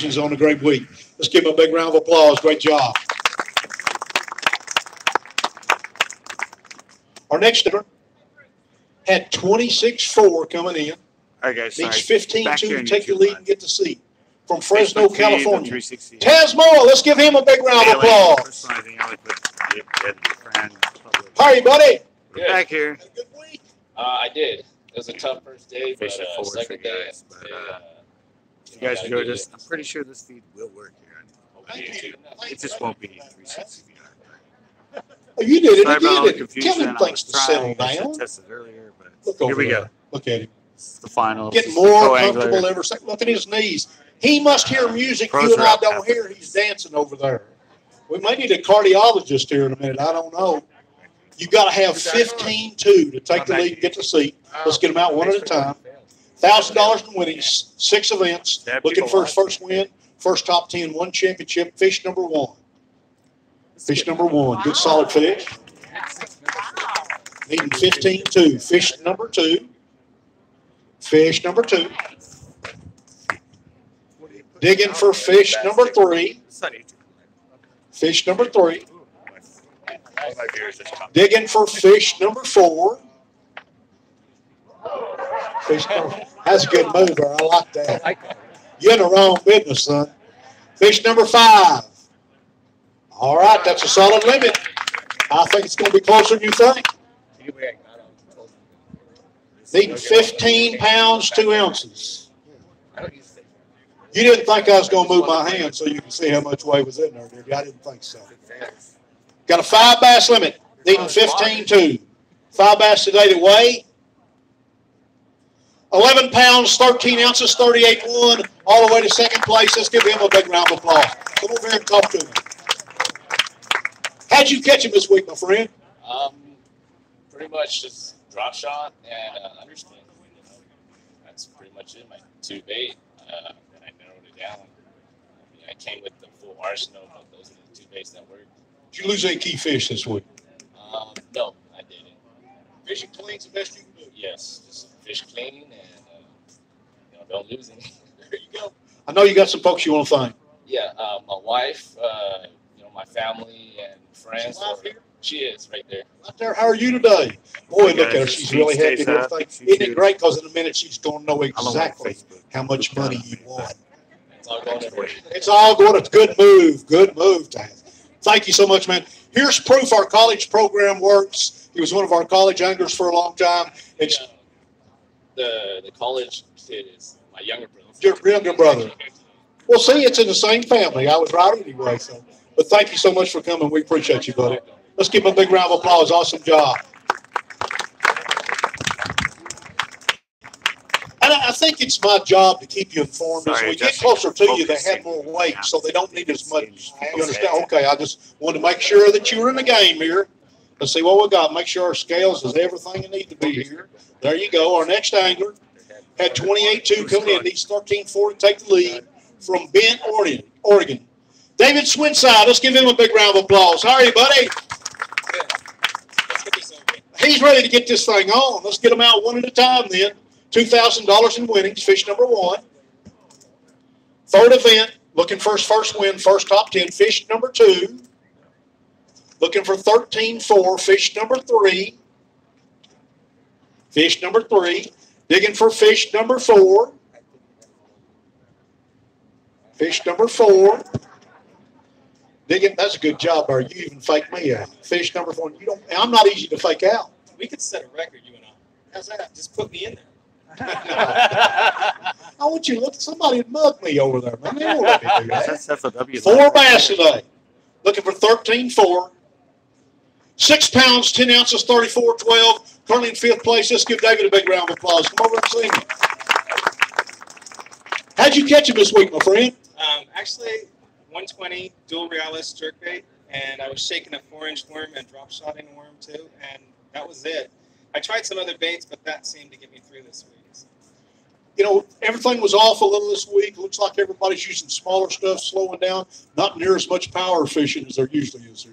Congratulations on a great week. Let's give him a big round of applause. Great job. Our next number had 26-4 coming in. All right, guys. Needs 15-2 to take the lead and get the seat. From Fresno, Facebook California. feed, Taz Moore, let's give him a big round of applause. How are you, buddy? Good. Back here. Had a good week? I did. It was a tough first day, but second day, you guys enjoyed this. I'm pretty sure this feed will work here. Thank you. It just won't be 360 VR. Oh, you did it Sorry about all the again. confusion. Tell him thanks to settle I down. tested earlier, but Look here over we there. go. Look at him. It's the final. Getting more comfortable every second. Look at his knees. He must hear music you and I don't hear. He's dancing over there. We may need a cardiologist here in a minute. I don't know. You got to have 15-2 to take the lead and get the seat. Let's get them out one at a time. $1,000 in winnings, 6 events. Looking for his first win, first top 10, 1 championship. Fish number 1. Fish number 1. Good solid fish. Needing 15-2. Fish number 2. Fish number 2. Digging for fish number 3. Fish number 3. Digging for fish number 4. Fish number, that's a good move there. I like that. You're in the wrong business, son. Fish number 5. All right, that's a solid limit. I think it's going to be closer than you think. Needing 15 pounds, 2 ounces. You didn't think I was going to move my hand so you can see how much weight was in there, did you? I didn't think so. Got a 5 bass limit, needing 15-2. 5 bass today to weigh 11 pounds, 13 ounces, 38-1, all the way to second place. Let's give him a big round of applause. Come over here and talk to him. How'd you catch him this week, my friend? Pretty much just drop shot and underspin. That's pretty much it. My 2 bait, and I narrowed it down. I came with the full arsenal, but those are the 2 baits that worked. Did you lose any key fish this week? No, I didn't. Fishing clean's the best you can do. Yes, just fish clean and don't lose any. There you go. I know you got some folks you want to thank. Yeah, my wife, my family and friends. Here? She is right there. Right there. How are you today? Boy, look at her. She's really happy with everything. Isn't it great? Because in a minute she's going to know exactly how much money you want. It's all going everywhere. It's all going. It's good move. Good move, Taz. Thank you so much, man. Here's proof our college program works. He was one of our college anglers for a long time. It's the college kid is my younger brother. Your younger brother. Well, see, it's in the same family. I was right anyway. So, but thank you so much for coming. We appreciate you, buddy. Let's give him a big round of applause. Awesome job. And I think it's my job to keep you informed. As we get closer to you, they have more weight, so they don't need as much. You understand? Okay, I just wanted to make sure that you were in the game here. Let's see what we got. Make sure our scales is everything you need to be here. There you go. Our next angler had 28-2 coming in. Needs 13-4 to take the lead from Bend, Oregon. David Swinside, let's give him a big round of applause. How are you, buddy? He's ready to get this thing on. Let's get them out one at a time then. $2,000 in winnings, fish number 1. Third event, looking for his first win, first top 10, fish number 2. Looking for 13-4, fish number 3. Fish number 3. Digging for fish number 4. Fish number 4. Digging, that's a good job, Barry. You even fake me out. Fish number 4. I'm not easy to fake out. We could set a record, you and I. How's that? Just put me in there. I want you to look. Somebody would mug me over there, man. They won't let me do that. That's FLW. 4 bass today. Looking for 13-4. 6 pounds, 10 ounces, 34-12. Currently in 5th place. Let's give David a big round of applause. Come over and see me. How'd you catch him this week, my friend? Actually, 120 dual realist jerkbait, and I was shaking a 4-inch worm and drop shotting a worm too, and that was it. I tried some other baits, but that seemed to get me through this week. You know, everything was off a little this week. Looks like everybody's using smaller stuff, slowing down. Not near as much power fishing as there usually is here.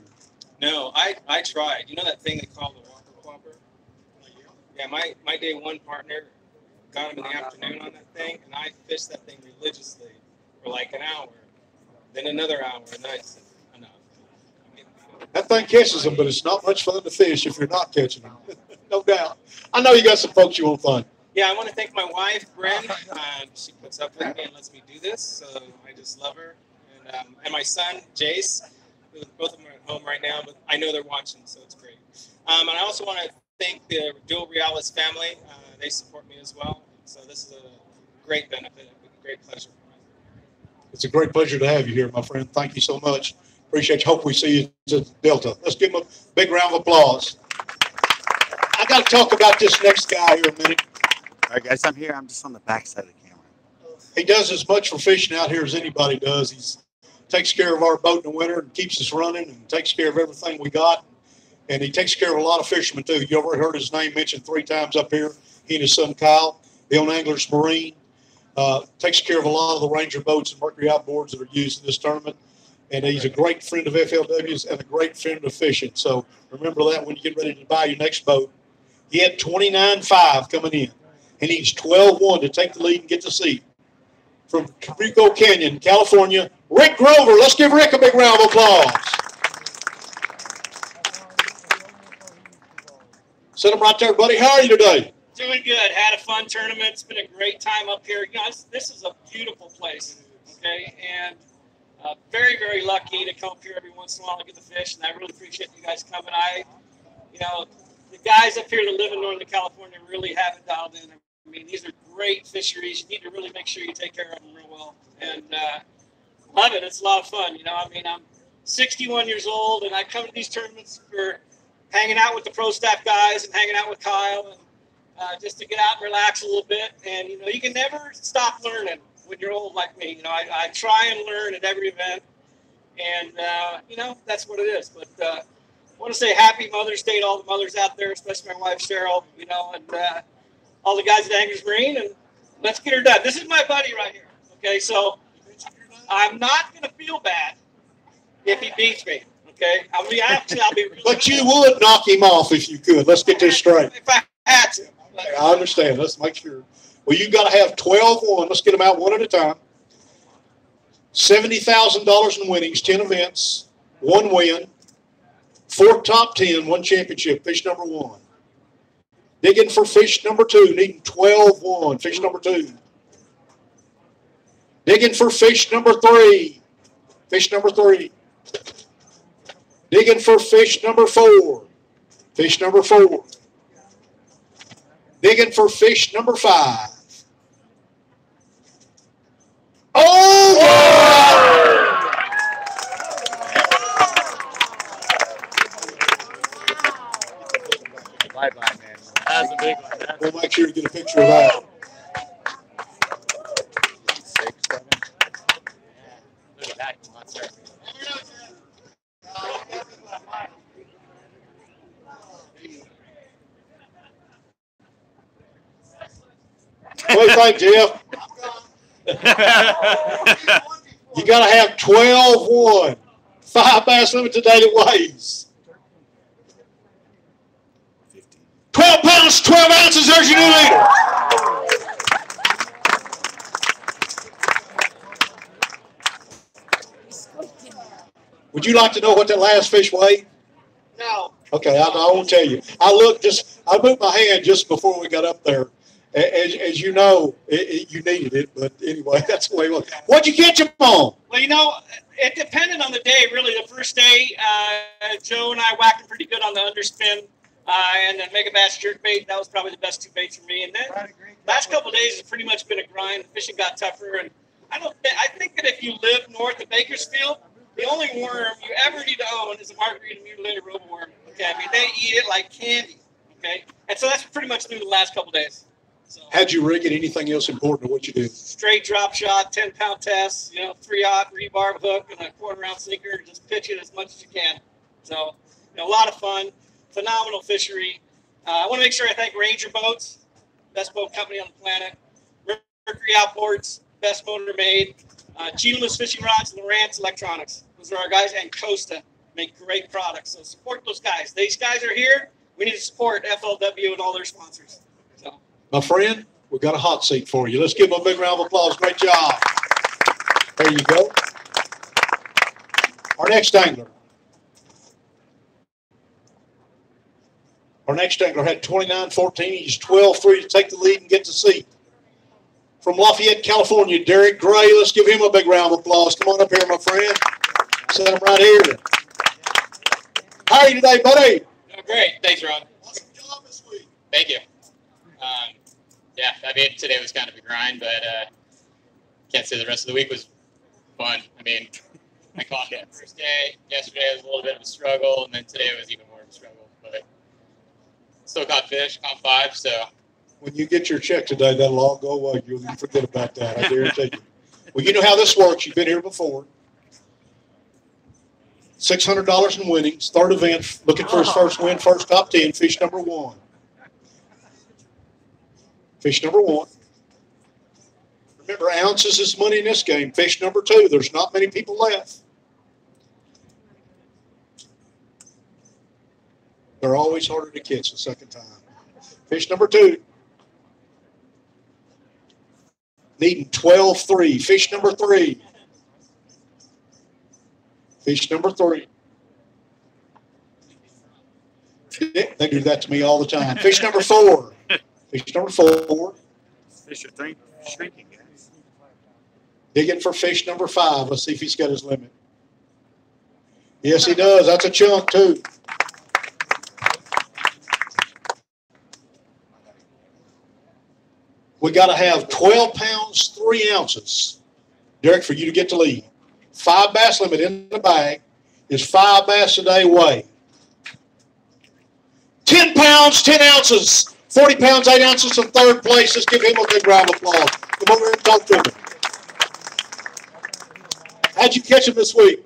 No, I tried. You know that thing they call the Walker Whopper? Yeah, my day one partner got him in the afternoon on that thing, and I fished that thing religiously. for like an hour, then another hour, and then I said, enough. That thing catches them, but it's not much fun to fish if you're not catching them. No doubt. I know you got some folks you want to thank. Yeah, I want to thank my wife, Bryn. She puts up with me and lets me do this, so I just love her. And my son, Jace, who both of them are at home right now, but I know they're watching, so it's great. And I also want to thank the Dual Realis family. They support me as well, so this is a great benefit, a great pleasure for me. It's a great pleasure to have you here, my friend. Thank you so much. Appreciate you. Hope we see you at Delta. Let's give him a big round of applause. I got to talk about this next guy here a minute. All right, guys, I'm here. I'm just on the back side of the camera. He does as much for fishing out here as anybody does. He takes care of our boat in the winter and keeps us running and takes care of everything we got. And he takes care of a lot of fishermen, too. You ever heard his name mentioned 3 times up here? He and his son, Kyle. They own Anglers Marine. Takes care of a lot of the Ranger boats and Mercury outboards that are used in this tournament. And he's a great friend of FLW's and a great friend of fishing. So remember that when you get ready to buy your next boat. He had 29.5 coming in. And he's 12-1 to take the lead and get the seat. From Caprico Canyon, California, Rick Grover. Let's give Rick a big round of applause. Sit him right there, buddy. How are you today? Doing good. Had a fun tournament. It's been a great time up here. You know, this is a beautiful place, okay? And very, very lucky to come up here every once in a while to get the fish, and I really appreciate you guys coming. You know, the guys up here that live in Northern California really have it dialed in. I mean, these are great fisheries. You need to really make sure you take care of them real well. And love it. It's a lot of fun. You know, I mean, I'm 61 years old, and I come to these tournaments for hanging out with the pro staff guys and hanging out with Kyle and just to get out and relax a little bit. And, you know, you can never stop learning when you're old like me. You know, I try and learn at every event. And, you know, that's what it is. But I want to say happy Mother's Day to all the mothers out there, especially my wife, Cheryl, you know, and all the guys at Anglers Marine. And let's get her done. This is my buddy right here. Okay, so I'm not going to feel bad if he beats me. Okay, I'll be really But you would knock him off if you could. Let's get this straight. If I had to. I understand. Let's make sure. Well, you've got to have 12-1. Let's get them out one at a time. $70,000 in winnings, 10 events, 1 win, 4 top 10, 1 championship. Fish number 1. Digging for fish number 2, needing 12-1. Fish number 2. Digging for fish number 3. Fish number 3. Digging for fish number 4. Fish number 4. Digging for fish number 5. Oh! Bye-bye, man. That's a big one. We'll make sure you get a picture of that. 6, 7. Look at that monster. What do you think, Jeff? You got to have 12-1. 5 bass limit today that weighs 12 pounds, 12 ounces. There's your new leader. Would you like to know what that last fish weighed? No. Okay, I won't tell you. I moved my hand just before we got up there. As you know, you needed it, but anyway, that's the way it was. What'd you catch him on? Well, you know, it depended on the day, really. The first day, Joe and I whacked him pretty good on the underspin and then mega bass jerkbait. That was probably the best 2 baits for me. And then last couple of days has pretty much been a grind. The fishing got tougher, and I think that if you live north of Bakersfield, the only worm you ever need to own is a margarita mutilated robo worm. Okay, I mean they eat it like candy. Okay, and so that's pretty much new the last couple of days. So, how'd you rig it? Anything else important to what you did? Straight drop shot, 10-pound test, you know, 3-aught rebar hook and a 1/4-ounce sinker. Just pitch it as much as you can. So, you know, a lot of fun, phenomenal fishery. I want to make sure I thank Ranger Boats, best boat company on the planet. Mercury Outboards, best motor made. Cheetah's Fishing Rods, Lowrance Electronics. Those are our guys, and Costa make great products. So support those guys. These guys are here. We need to support FLW and all their sponsors. So, my friend, we've got a hot seat for you. Let's give them a big round of applause. Great job. There you go. Our next angler. Our next angler had 29-14. He's 12-3 to take the lead and get the seat. From Lafayette, California, Derek Gray. Let's give him a big round of applause. Come on up here, my friend. Set him right here. How are you today, buddy? Oh, great. Thanks, Ron. Awesome job this week. Thank you. Yeah, I mean, today was kind of a grind, but can't say the rest of the week was fun. I mean, I caught it the first day. Yesterday was a little bit of a struggle, and then today was even more of a struggle. But still caught fish, caught 5, so. When you get your check today, that'll all go away. You'll forget about that, I guarantee you. Well, you know how this works. You've been here before. $600 in winnings. Third event, looking for his first win, first top 10, fish number 1. Fish number 1. Remember, ounces is money in this game. Fish number 2. There's not many people left. They're always harder to catch the second time. Fish number 2. Needing 12-3. Fish number 3. Fish number 3. They do that to me all the time. Fish number 4. Fish number 4. Fish are shrinking, guys. Digging for fish number 5. Let's see if he's got his limit. Yes, he does. That's a chunk, too. We got to have 12 pounds, 3 ounces, Derek, for you to get the lead. 5 bass limit in the bag is 5 bass a day weigh. 10 pounds, 10 ounces, 40 pounds, 8 ounces in third place. Let's give him a big round of applause. Come over here and talk to him. How'd you catch him this week?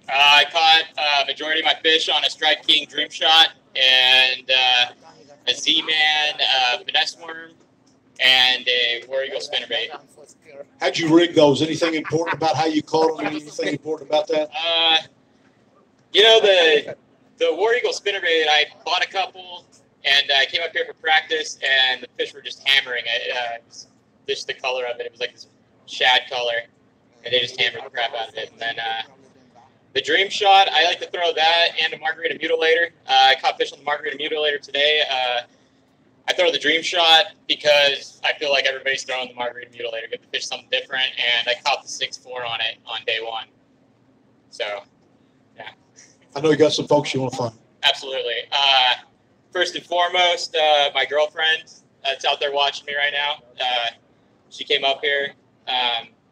I caught majority of my fish on a Strike King Dream Shot and a Z-Man finesse worm and a War Eagle spinnerbait. How'd you rig those? Anything important about how you caught them? Anything important about that? You know, the War Eagle spinnerbait, I bought a couple, and I came up here for practice, and the fish were just hammering it. Just the color of it. It was like this shad color, and they just hammered the crap out of it. And then the Dream Shot, I like to throw that and a Margarita Mutilator. I caught fish on the Margarita Mutilator today. I throw the Dream Shot because I feel like everybody's throwing the Margarita Mutilator, get the fish something different, and I caught the 6-4 on it on day 1. So, yeah. I know you got some folks you want to find. Absolutely. First and foremost, my girlfriend that's out there watching me right now. She came up here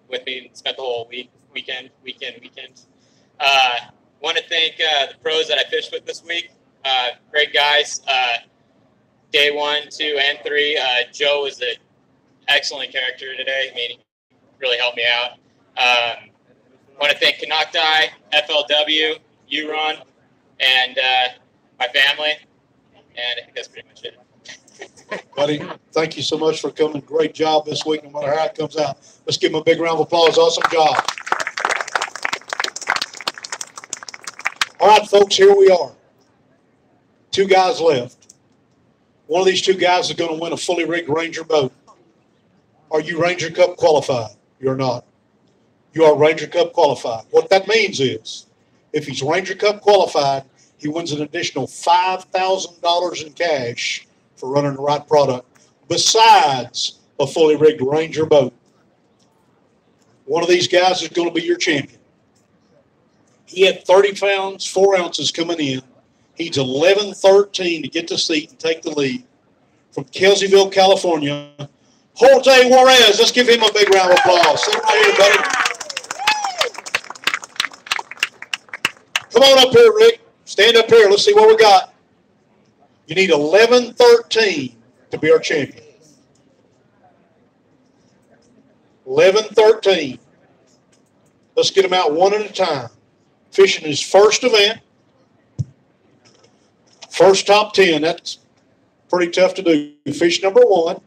with me and spent the whole weekend. Want to thank the pros that I fished with this week. Great guys. Day 1, 2, and 3. Joe was an excellent character today. I mean, he really helped me out. Want to thank Canocti, FLW, Ron, and my family. And I think that's pretty much it. Buddy, thank you so much for coming. Great job this week, no matter how it comes out. Let's give him a big round of applause. Awesome job. All right, folks, here we are. 2 guys left. One of these 2 guys is going to win a fully rigged Ranger boat. Are you Ranger Cup qualified? You're not. You are Ranger Cup qualified. What that means is, if he's Ranger Cup qualified, he wins an additional $5,000 in cash for running the right product, besides a fully rigged Ranger boat. One of these guys is going to be your champion. He had 30 pounds, 4 ounces coming in. He's 11-13 to get the seat and take the lead. From Kelseyville, California, Jorge Juarez. Let's give him a big round of applause. Sit right here, buddy. Come on up here, Rick. Stand up here. Let's see what we got. You need 11-13 to be our champion. 11-13. Let's get him out one at a time. Fishing his first event. First top 10. That's pretty tough to do. Fish number 1.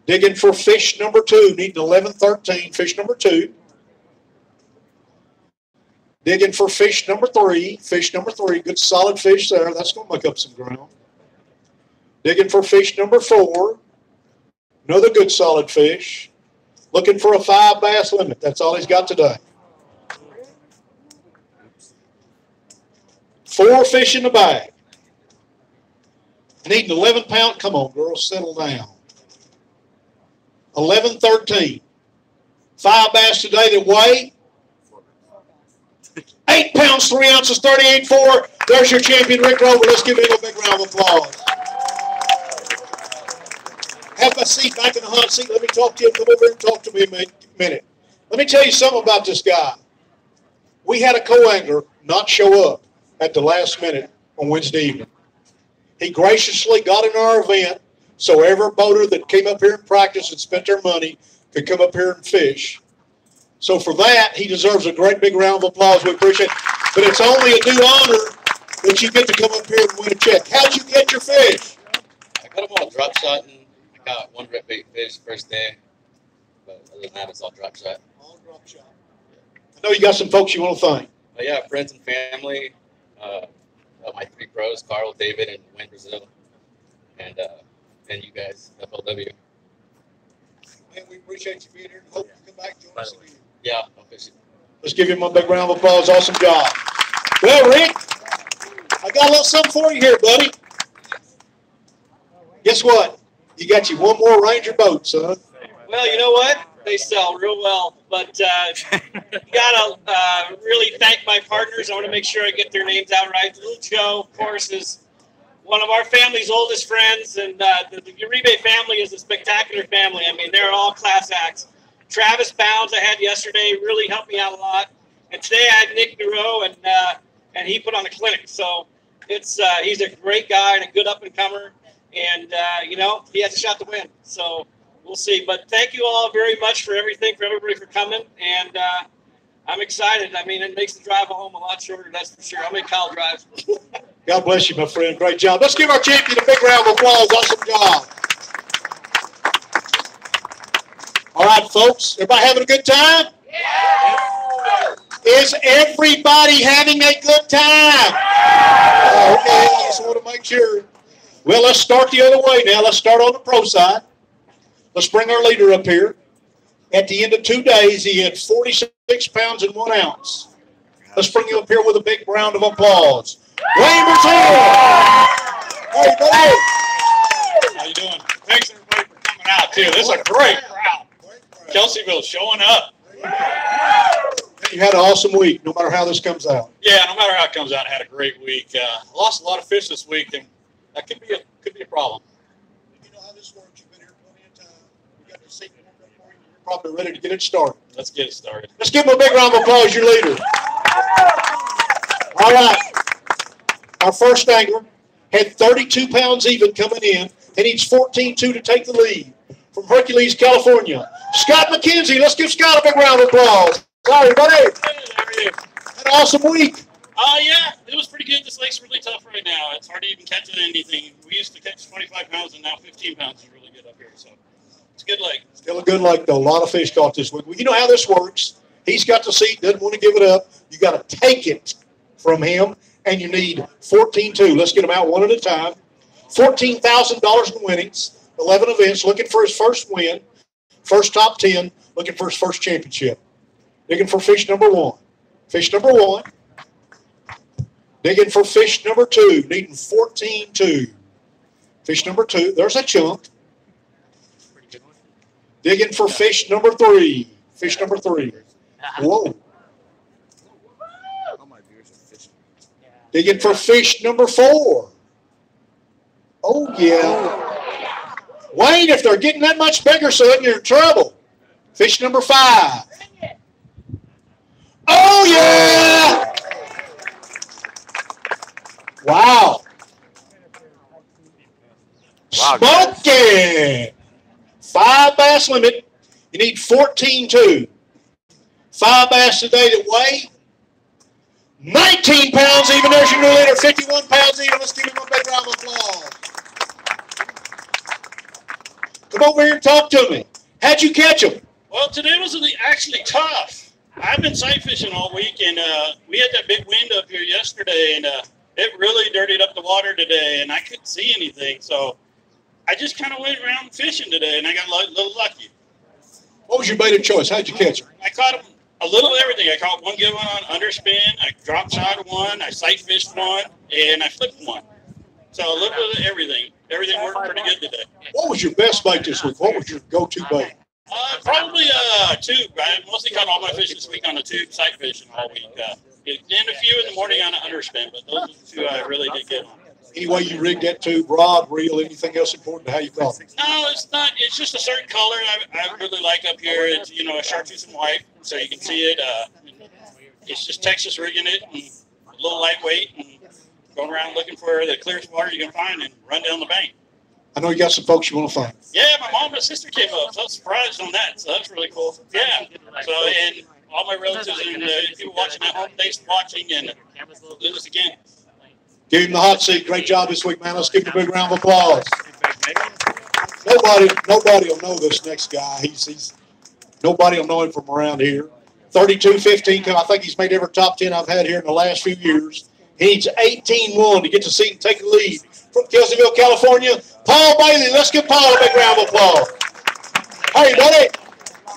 Digging for fish number 2. Needing 11-13. Fish number 2. Digging for fish number 3. Fish number 3. Good solid fish there. That's going to make up some ground. Digging for fish number 4. Another good solid fish. looking for a 5 bass limit. That's all he's got today. 4 fish in the bag. I need an 11-pound. Come on, girls, settle down. 11-13. 5 bass today that weigh 8 pounds, 3 ounces, 38.4. There's your champion, Rick Rover. Let's give him a big round of applause. Have my seat back in the hot seat. Let me talk to you. Come over here and talk to me a minute. Let me tell you something about this guy. We had a co-angler not show up at the last minute on Wednesday evening. He graciously got in our event so every boater that came up here and practiced and spent their money could come up here and fish. So for that, he deserves a great big round of applause. We appreciate it. But it's only a due honor that you get to come up here and win a check. How'd you get your fish? I got them all drop shotting. I got one red bait fish first day. But other than that, it's all drop shot. All drop shot. I know you got some folks you want to thank. But yeah, friends and family. My 3 pros, Carl, David, and Wayne Brazil. And you guys, FLW. Man, we appreciate you being here and hope you come back and join us again. Yeah, I'll fish it. Let's give him a big round of applause. Awesome job. Well, Rick, I got a little something for you here, buddy. Guess what? You got you one more Ranger boat, son. Well, you know what? They sell real well. But gotta really thank my partners. I want to make sure I get their names out right. Little Joe, of course, is one of our family's oldest friends, and the Uribe family is a spectacular family. I mean, they're all class acts. Travis Bounds I had yesterday really helped me out a lot, and today I had Nick Duro, and he put on a clinic. So it's he's a great guy and a good up and comer, and you know, he has a shot to win. So we'll see. But thank you all very much for everything, for everybody for coming, and I'm excited. I mean, it makes the drive home a lot shorter, that's for sure. I'll make Kyle drive. God bless you, my friend. Great job. Let's give our champion a big round of applause. Awesome job. All right, folks. Everybody having a good time? Yeah. Is everybody having a good time? Okay, I just want to make sure. Well, let's start the other way now. Let's start on the pro side. Let's bring our leader up here. At the end of 2 days, he had 46 pounds and 1 ounce. Let's bring you up here with a big round of applause. Wayne Brazil! Hey, buddy. How you doing? Thanks, everybody, for coming out, too. This is a great crowd. Kelseyville showing up. You had an awesome week, no matter how this comes out. Yeah, no matter how it comes out, I had a great week. Lost a lot of fish this week, and that could be a problem. You know how this works. You've been here plenty of time. We got the seat warmed up for you. You're probably ready to get it started. Let's get it started. Let's give him a big round of applause, your leader. All right. Our first angler had 32 pounds even coming in, and he's 14.2 to take the lead. From Hercules, California, Scott McKenzie. Let's give Scott a big round of applause. Sorry, buddy. How are you? Had an awesome week. Yeah, it was pretty good. This lake's really tough right now. It's hard to even catch anything. We used to catch 25 pounds, and now 15 pounds is really good up here. So it's a good lake. Still a good lake, though. A lot of fish caught this week. Well, you know how this works. He's got the seat, doesn't want to give it up. You got to take it from him, and you need 14.2. Let's get them out one at a time. $14,000 in winnings, 11 events, looking for his first win, first top 10, looking for his first championship. Digging for fish number 1. Fish number 1. Digging for fish number 2, needing 14.2. Fish number 2, there's a chunk. Digging for fish number 3. Fish number 3. Whoa. Digging for fish number 4. Oh, yeah. Wayne, if they're getting that much bigger, son, you're in trouble. Fish number 5. Oh, yeah. Wow. Smoking. 5 bass limit. You need 14.2. 5 bass today that weigh 19 pounds even. There's your new leader, 51 pounds even. Let's give him a big round of applause. Come over here and talk to me. How'd you catch him? Well, today was actually tough. I've been sight fishing all week, and we had that big wind up here yesterday, and it really dirtied up the water today, and I couldn't see anything. So I just kind of went around fishing today, and I got a little lucky. What was your bait of choice? How'd you catch him? I caught him a little of everything. I caught one good one on underspin. I drop shot one. I sight fished one, and I flipped one. So a little bit of everything. Everything worked pretty good today. What was your best bait this week? What was your go-to bait? Probably tube. I mostly caught all my fish this week on the tube, sight fishing all week. And a few in the morning on an underspin, but those are the two I really did get on. Any way you rigged that tube, rod, reel, anything else important to how you caught it? No, it's not. It's just a certain color I really like up here. It's, a chartreuse and white, so you can see it. It's just Texas rigging it, and a little lightweight, and going around looking for the clearest water you can find and run down the bank. I know you got some folks you want to find. Yeah, my mom and sister came up, so I was surprised on that. So that's really cool. Yeah. So, and all my relatives and people watching at home, thanks for watching, and we'll do this again. Give him the hot seat. Great job this week, man. Let's give him a big round of applause. Nobody will know this next guy. Nobody will know him from around here. 32-15. I think he's made every top 10 I've had here in the last few years. He needs 18-1 to get to see and take the lead from Kelseyville, California. Paul Bailey. Let's give Paul a big round of applause. How are you, buddy?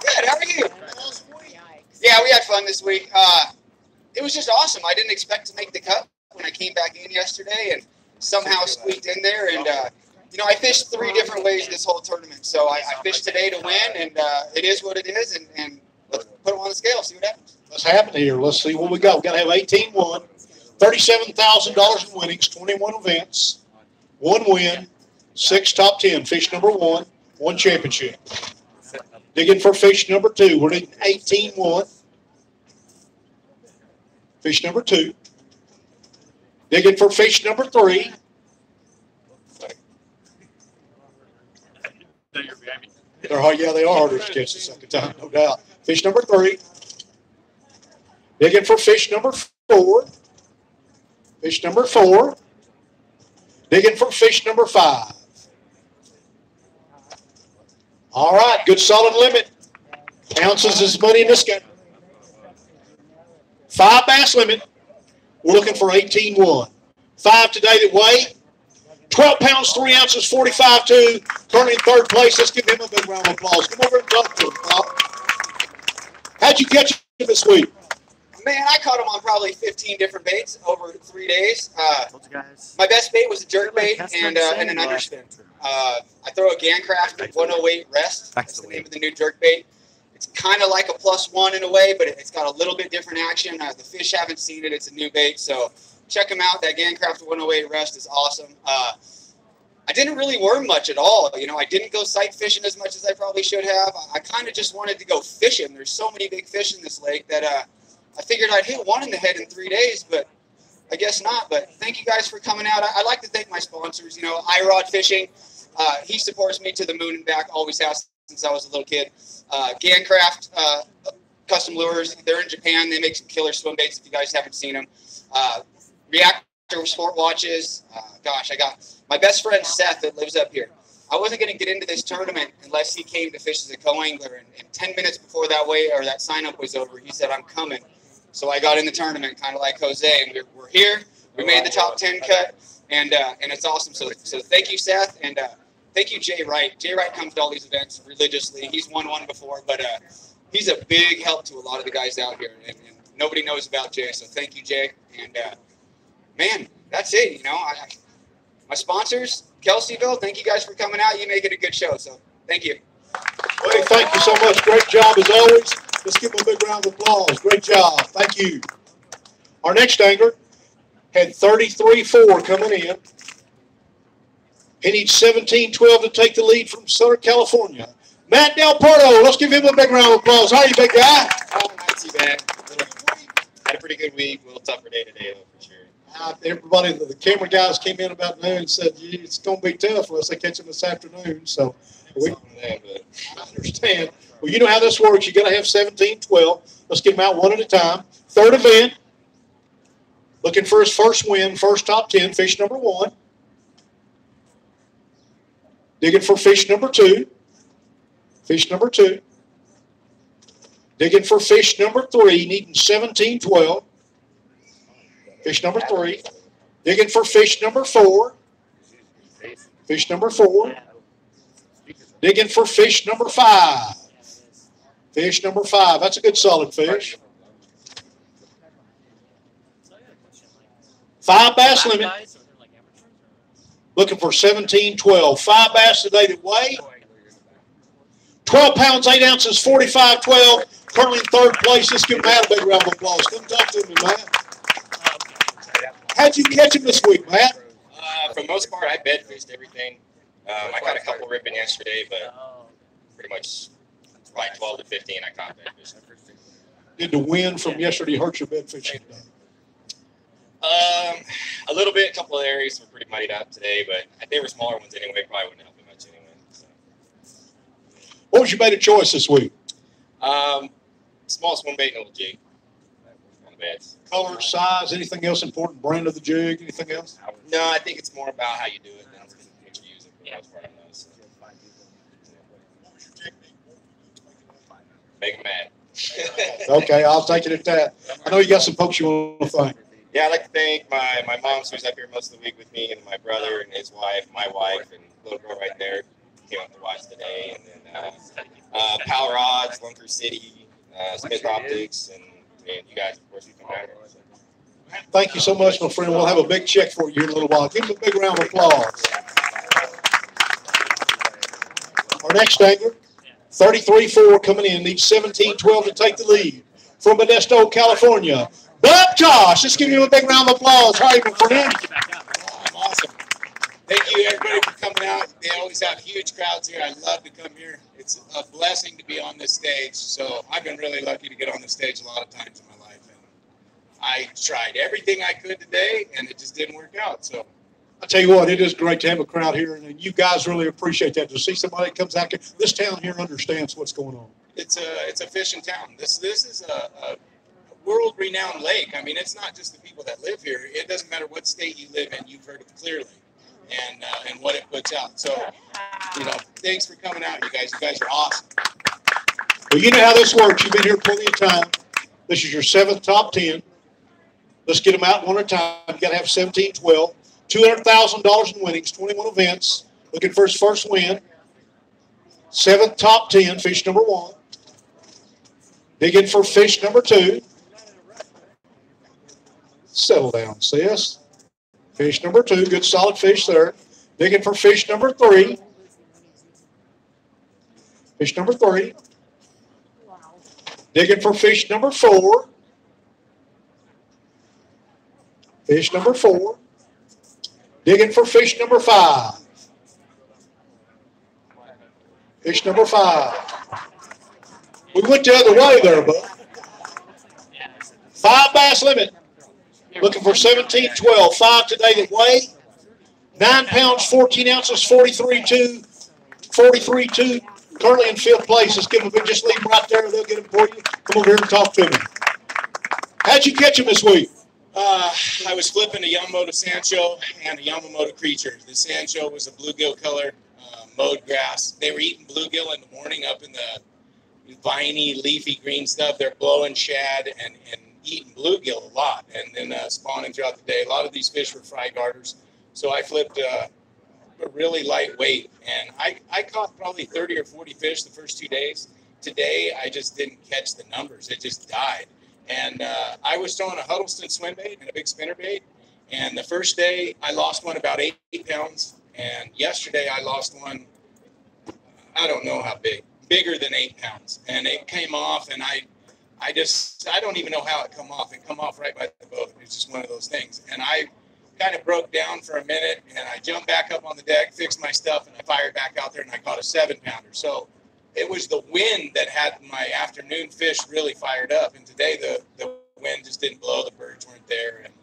Good. How are you? Yeah, we had fun this week. It was just awesome. I didn't expect to make the cut when I came back in yesterday and somehow squeaked in there. And, I fished 3 different ways this whole tournament. So I fished today to win, and it is what it is. And let's put them on the scale, see what happens. What's happening here? Let's see what we got. We've got to have 18-1, $37,000 in winnings, 21 events, 1 win, 6 top 10. Fish number 1, 1 championship. Digging for fish number 2. We're needing 18-1. Fish number 2. Digging for fish number 3. They are harder to catch the second time, no doubt. Fish number 3. Digging for fish number 4. Fish number 4. Digging for fish number 5. All right, good solid limit. Ounces is money in this game. 5 bass limit. We're looking for 18-1. 5 today that weigh 12 pounds, 3 ounces, 45-2. Currently in 3rd place. Let's give him a big round of applause. Come over and talk to him, Paul. How'd you catch him this week? Man, I caught him on probably 15 different baits over 3 days. My best bait was a jerk bait and an underspin. I throw a Gancraft 108 rest. That's the name of the new jerk bait. It's kind of like a +1 in a way, but it's got a little bit different action. The fish haven't seen it. It's a new bait, so check them out. That Gancraft 108 rest is awesome. I didn't really worm much at all. I didn't go sight fishing as much as I probably should have. I kind of just wanted to go fishing. There's so many big fish in this lake that I figured I'd hit 1 in the head in 3 days, but I guess not. But thank you guys for coming out. I'd like to thank my sponsors. iRod Fishing. He supports me to the moon and back, always has since I was a little kid. Gancraft Custom Lures. They're in Japan. They make some killer swim baits if you guys haven't seen them. Reactor Sport Watches. I got my best friend Seth that lives up here. I wasn't going to get into this tournament unless he came to fish as a co-angler. And 10 minutes before that sign-up was over, he said, I'm coming. So I got in the tournament, kind of like Jose, and we're here. We made the top 10 cut, and it's awesome. So thank you, Seth, and thank you, Jay Wright. Jay Wright comes to all these events religiously. He's won one before, but he's a big help to a lot of the guys out here, and nobody knows about Jay. So thank you, Jay. And man, that's it. My sponsors, Kelseyville. Thank you guys for coming out. You make it a good show. So thank you. Hey, thank you so much. Great job as always. Let's give him a big round of applause. Great job. Thank you. Our next angler had 33-4 coming in. He needs 17-12 to take the lead from Southern California. Matt Del Porto. Let's give him a big round of applause. How are you, big guy? Oh, not too bad. Had a pretty good week. A little tougher day today, though, for sure. Everybody, the camera guys came in about noon and said, it's going to be tough unless they catch him this afternoon. So I understand. Well, you know how this works. You got to have 17-12. Let's get them out one at a time. 3rd event. Looking for his first win, first top 10, fish number 1. Digging for fish number 2. Fish number 2. Digging for fish number 3, needing 17-12. Fish number 3. Digging for fish number 4. Fish number 4. Digging for fish number 5. Fish number 5. That's a good solid fish. 5 bass limit. Looking for 17-12. 5 bass today that weigh 12 pounds, 8 ounces, 45-12. Currently in 3rd place. Let's give Matt a big round of applause. Come talk to me, Matt. How'd you catch him this week, Matt? For the most part, I bed fished everything. I caught a couple ripping yesterday, but pretty much like 12 to 15 I caught bed fishing. Did the wind from yesterday hurt your bed fishing today? A little bit. A couple of areas were pretty muddied up today, but they were smaller ones anyway. Probably wouldn't help me much anyway. So. What was your bait of choice this week? Small swim bait and a little jig on the beds. Color, size, anything else important? Brand of the jig, anything else? No, I think it's more about how you do it than what you use it for the most part. So. Make them mad. Okay, I'll take it at that. I know you got some folks you want to thank. Yeah, I'd like to thank my mom, who's up here most of the week with me, and my brother and his wife, my wife, and little girl right there came up to watch today. And then Power Odds, Lunker City, Smith Optics, and you guys, of course, you come out here. So. Thank you so much, my friend. We'll have a big check for you here in a little while. Give him a big round of applause. Our next angler, 33-4 coming in, needs 17-12 to take the lead. From Modesto, California, Bob Josh. Let's give you a big round of applause. How are you, my friend? I'm awesome. Thank you, everybody, for coming out. They always have huge crowds here. I love to come here. It's a blessing to be on this stage. So I've been really lucky to get on the stage a lot of times in my life. And I tried everything I could today, and it just didn't work out. So I tell you what, it is great to have a crowd here, and you guys really appreciate that. To see somebody that comes out here, this town here understands what's going on. It's a fishing town. This is a world-renowned lake. I mean, it's not just the people that live here. It doesn't matter what state you live in. You've heard of Clearly and what it puts out. So, thanks for coming out, you guys. You guys are awesome. Well, you know how this works. You've been here plenty of time. This is your 7th top 10. Let's get them out one at a time. You got to have 17-12. $200,000 in winnings, 21 events. Looking for his first win. 7th top 10, fish number 1. Digging for fish number 2. Settle down, sis. Fish number 2, good solid fish there. Digging for fish number 3. Fish number 3. Digging for fish number 4. Fish number 4. Digging for fish number 5. Fish number 5. We went the other way there, bud. 5 bass limit. Looking for 17-12. 5 today that weigh 9 pounds, 14 ounces, 43.2. 43.2. Currently in 5th place. Let's give them a big, just leave them right there. They'll get them for you. Come over here and talk to me. How'd you catch them this week? I was flipping a Yamamoto Sancho and a Yamamoto Creature. The Sancho was a bluegill color, mowed grass. They were eating bluegill in the morning up in the viney, leafy green stuff. They're blowing shad and eating bluegill a lot, and then spawning throughout the day. A lot of these fish were fry garters. So I flipped a really lightweight, and I caught probably 30 or 40 fish the first 2 days. Today, I just didn't catch the numbers. It just died. And I was throwing a Huddleston swim bait and a big spinner bait. And the first day, I lost one about 8 pounds. And yesterday, I lost one, I don't know how big, bigger than 8 pounds. And it came off, and I don't even know how it come off. It come off right by the boat. It's just one of those things. And I kind of broke down for a minute, and I jumped back up on the deck, fixed my stuff, and I fired back out there, and I caught a 7-pounder. So it was the wind that had my afternoon fish really fired up. And today the wind just didn't blow. The birds weren't there, and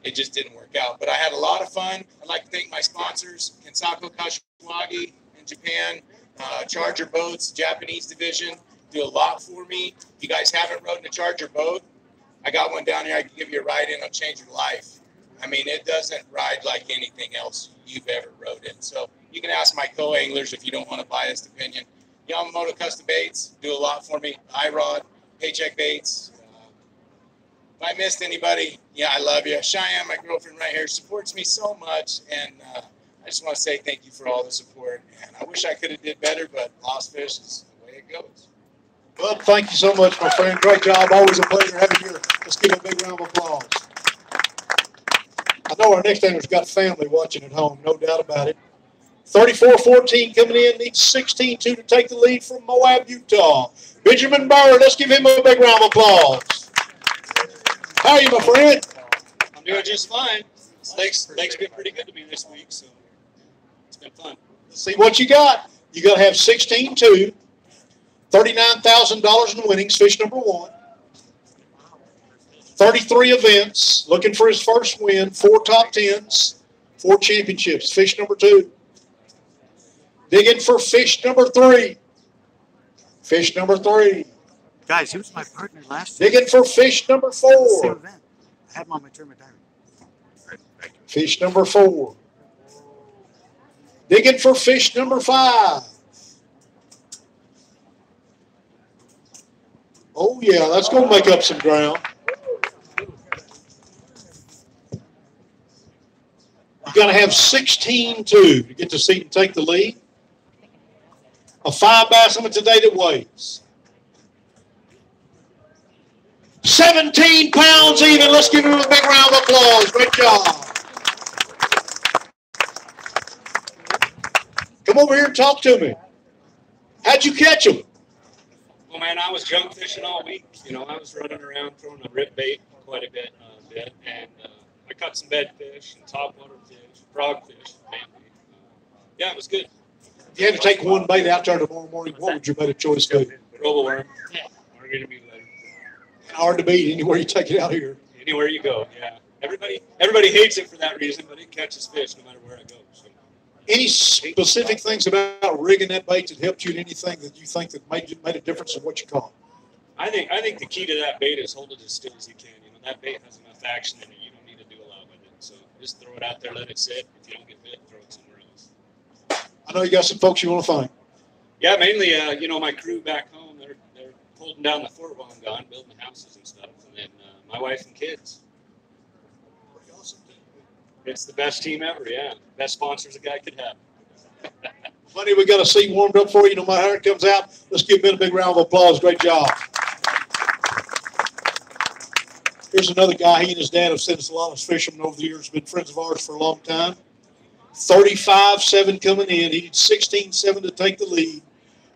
it just didn't work out. But I had a lot of fun. I'd like to thank my sponsors, Kensaku Kashiwagi in Japan, Charger Boats, Japanese division, do a lot for me. If you guys haven't rode in a Charger boat, I got one down here. I can give you a ride in. It'll change your life. I mean, it doesn't ride like anything else you've ever rode in. So you can ask my co-anglers if you don't want a biased opinion. Yamamoto Custom Baits do a lot for me. iRod, Paycheck Baits. If I missed anybody, yeah, I love you. Cheyenne, my girlfriend right here, supports me so much. And I just want to say thank you for all the support. And I wish I could have did better, but lost fish is the way it goes. Well, thank you so much, my friend. Great job. Always a pleasure having you here. Let's give him a big round of applause. I know our next anger's got family watching at home, no doubt about it. 34-14 coming in, needs 16-2 to take the lead from Moab, Utah. Benjamin Burr, let's give him a big round of applause. How are you, my friend? I'm doing just fine. Lake's been pretty good to me this week, so it's been fun. Let's see what you got. You got to have 16-2, $39,000 in winnings, fish number 1. 33 events, looking for his first win, 4 top 10s, 4 championships, fish number 2. Digging for fish number 3. Fish number 3. Guys, he was my partner last year. Digging for fish number Same 4. event. I had him on my tournament diary. Fish number 4. Digging for fish number 5. Oh, yeah, that's going to make up some ground. You got to have 16-2 to get the seat and take the lead. A 5 bass limit today that weighs 17 pounds even. Let's give him a big round of applause. Great job. Come over here and talk to me. How'd you catch him? Well, man, I was junk fishing all week. You know, I was running around throwing a rip bait quite a bit, and I caught some bedfish and topwater fish, frogfish, mainly. Yeah, it was good. If you had to take one bait out there tomorrow morning, what would your bait of choice be? Robo worm. We're going to be later. Hard to beat anywhere you take it out here. Anywhere you go, yeah. Everybody hates it for that reason, but it catches fish no matter where I go. So. Any specific things about rigging that bait that helped you in anything that you think that made a difference in what you caught? I think the key to that bait is hold it as still as you can. You know, that bait has enough action in it. You don't need to do a lot with it. So just throw it out there, let it sit. If you don't get bit, throw it somewhere else. I know you got some folks you want to thank. Yeah, mainly, you know, my crew back home. They're holding down the fort while I'm gone, building houses and stuff, and then my wife and kids. Pretty awesome. It's the best team ever, yeah. Best sponsors a guy could have. Buddy, we got a seat warmed up for you no matter how it comes out. Let's give Ben a big round of applause. Great job. Here's another guy. He and his dad have sent us a lot of fishermen over the years. Been friends of ours for a long time. 35-7 coming in. He needs 16-7 to take the lead.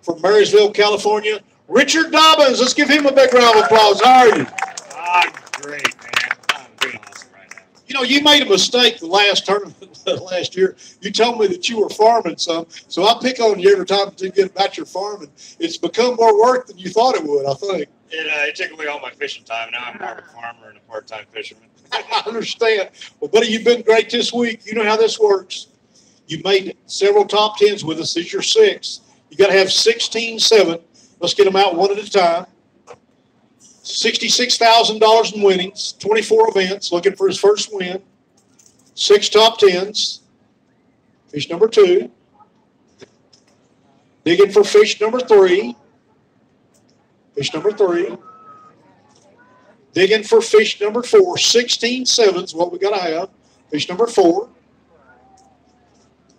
From Marysville, California, Richard Dobbins. Let's give him a big round of applause. How are you? I'm great, man. I'm doing awesome right now. You know, you made a mistake the last tournament last year. You told me that you were farming some, so I pick on you every time you get about your farming. It's become more work than you thought it would, I think. It took away all my fishing time. Now I'm more of a farmer and a part-time fisherman. I understand. Well, buddy, you've been great this week. You know how this works. You made several top 10s with us. This is your 6th. You got to have 16-7. Let's get them out one at a time. $66,000 in winnings, 24 events, looking for his first win. 6 top 10s. Fish number 2. Digging for fish number 3. Fish number 3. Digging for fish number 4. 16-7 is what we got to have. Fish number 4.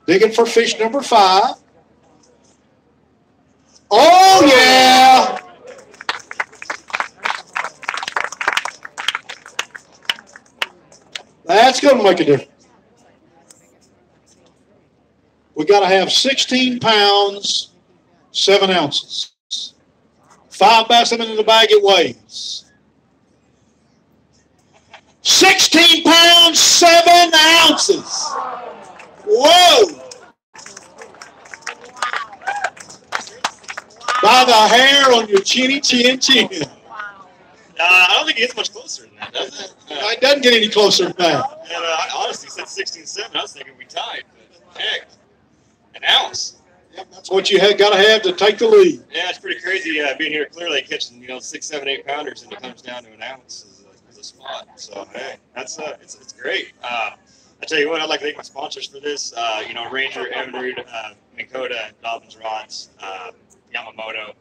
Digging for fish number 5. Oh, yeah. That's going to make a difference. We got to have 16 pounds, 7 ounces. 5 bass limit in the bag it weighs. 16 pounds, 7 ounces. Whoa. By the hair on your chinny chin chin. I don't think it gets much closer than that, does it? It doesn't get any closer than that. And, I honestly said 16-7. I was thinking we tied. But heck, an ounce. Yep, that's what you got to have to take the lead. Yeah, it's pretty crazy being here at Clear Lake catching 6, 7, 8 pounders, and it comes down to an ounce as a spot. So hey, that's it's great. I tell you what, I'd like to thank my sponsors for this. Ranger, Evinrude, Minn Kota, Dobbins Rods, Yamamoto,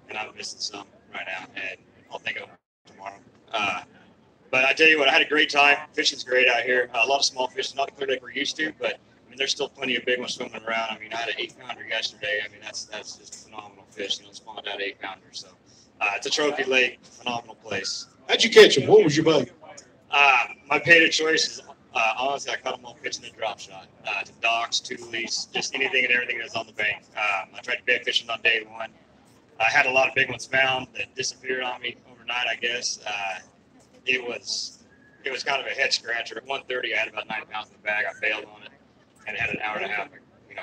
and I'm missing some right now, and I'll think of them tomorrow. But I tell you what, I had a great time. Fishing's great out here. A lot of small fish, not the Clear Lake we're used to, but I mean, there's still plenty of big ones swimming around. I mean, I had an 8-pounder yesterday. I mean, that's just phenomenal fish, spawned out 8-pounders. So It's a trophy lake, phenomenal place. How'd you catch him? What was your bait? My bait of choice is honestly, I caught them all pitching a drop shot. To docks, toolies, just anything and everything that's on the bank. I tried to bait fishing on day one. I had a lot of big ones found that disappeared on me overnight, I guess. It was kind of a head scratcher. At 1:30, I had about 9 pounds in the bag. I bailed on it and had an hour and a half.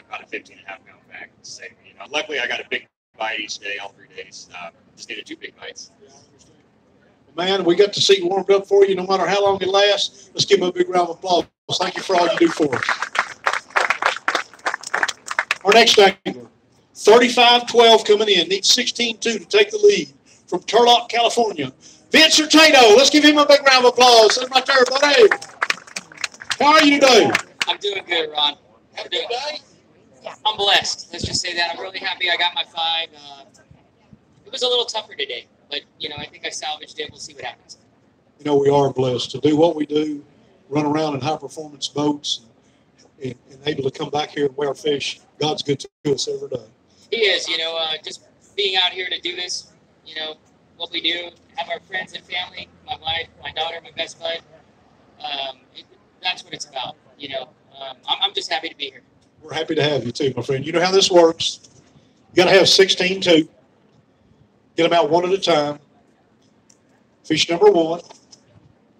Caught a 15.5-pound bag to save me. Luckily, I got a big bite each day, all 3 days. Just needed 2 big bites. Man, we got to see warmed up for you no matter how long it lasts. Let's give him a big round of applause. Thank you for all you do for us. Our next angler, 35-12 coming in, needs 16-2 to take the lead from Turlock, California. Vince Hurtado, let's give him a big round of applause. That's right there, buddy. How are you today? I'm doing good, Ron. I'm blessed. Let's just say that. I'm really happy I got my 5. It was a little tougher today, but, I think I salvaged it. We'll see what happens. We are blessed to do what we do, run around in high-performance boats, and able to come back here and wear fish. God's good to us every day. He is, just being out here to do this, what we do, have our friends and family, my wife, my daughter, my best bud. That's what it's about, I'm just happy to be here. We're happy to have you too, my friend. You know how this works. You got to have 16-2. Get them out one at a time. Fish number 1.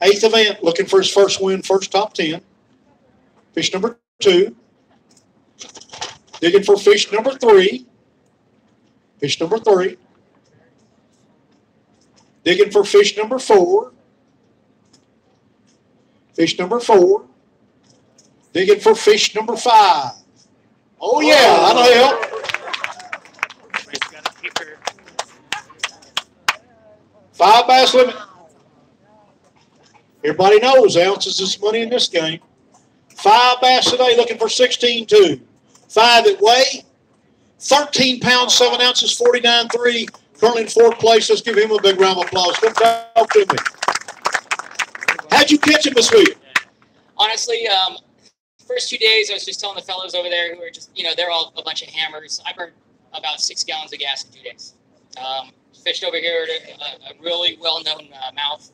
8th event, looking for his first win, first top 10. Fish number 2. Digging for fish number 3. Fish number 3. Digging for fish number 4. Fish number 4. Digging for fish number 5. Oh, yeah, that'll help. Five bass limit. Everybody knows ounces is money in this game. 5 bass today looking for 16-2. 5 that weigh 13 pounds, 7 ounces, 49.3. Currently in 4th place. Let's give him a big round of applause. Come talk to me. How'd you catch him this week? Honestly, first 2 days, I was just telling the fellows over there who are just, they're all a bunch of hammers. I burned about 6 gallons of gas in 2 days. Fished over here at a really well-known mouth,